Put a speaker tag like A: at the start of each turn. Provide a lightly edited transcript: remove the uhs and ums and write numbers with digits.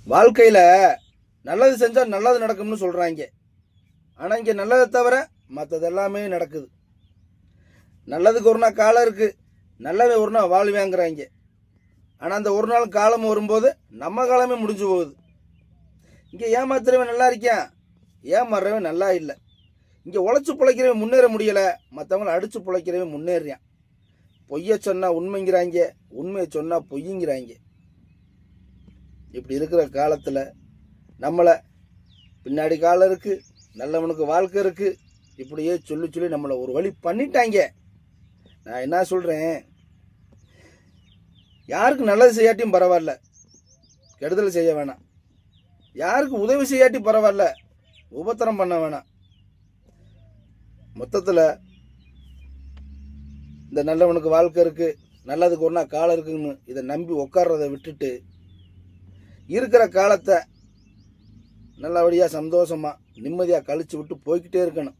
A: வாழ்க்கையில் நல்லது செஞ்சால் நல்லது நடக்கும்னு சொல்கிறாங்க. ஆனால் இங்கே நல்லதை தவிர மற்றது எல்லாமே நடக்குது. நல்லதுக்கு ஒரு நாள் காலம் இருக்குது, நல்லவே ஒரு நாள் வாழ்வேங்கிறாங்க. ஆனால் அந்த ஒரு நாள் காலம் வரும்போது நம்ம காலமே முடிஞ்சு போகுது. இங்கே ஏமாத்துறவன் நல்லா இருக்கான், ஏமாறுறவன் நல்லா இல்லை. இங்கே உழைச்சி பிழைக்கிறவன் முன்னேற முடியலை, மற்றவங்களை அடித்து பிழைக்கிறவன் முன்னேறான். பொய்யை சொன்னால் உண்மைங்கிறாங்க, உண்மையை சொன்னால் பொய்யுங்கிறாங்க. இப்படி இருக்கிற காலத்தில் நம்மளை பின்னாடி காலம் இருக்குது, நல்லவனுக்கு வாழ்க்கை இருக்குது, இப்படியே சொல்லி சொல்லி நம்மளை ஒரு வழி பண்ணிட்டாங்க. நான் என்ன சொல்கிறேன், யாருக்கு நல்லது செய்யாட்டியும் பரவாயில்ல, கெடுதல் செய்ய வேணாம். யாருக்கு உதவி செய்யாட்டி பரவாயில்ல, உபத்திரம் பண்ண வேணாம். மொத்தத்தில் இந்த நல்லவனுக்கு வாழ்க்கை இருக்குது, நல்லதுக்கு ஒரு நாள் காலம் இருக்குன்னு இதை நம்பி உட்கார்றதை விட்டுட்டு இருக்கிற காலத்தை நல்லபடியாக சந்தோஷமாக நிம்மதியாக கழிச்சு விட்டு போய்கிட்டே இருக்கணும்.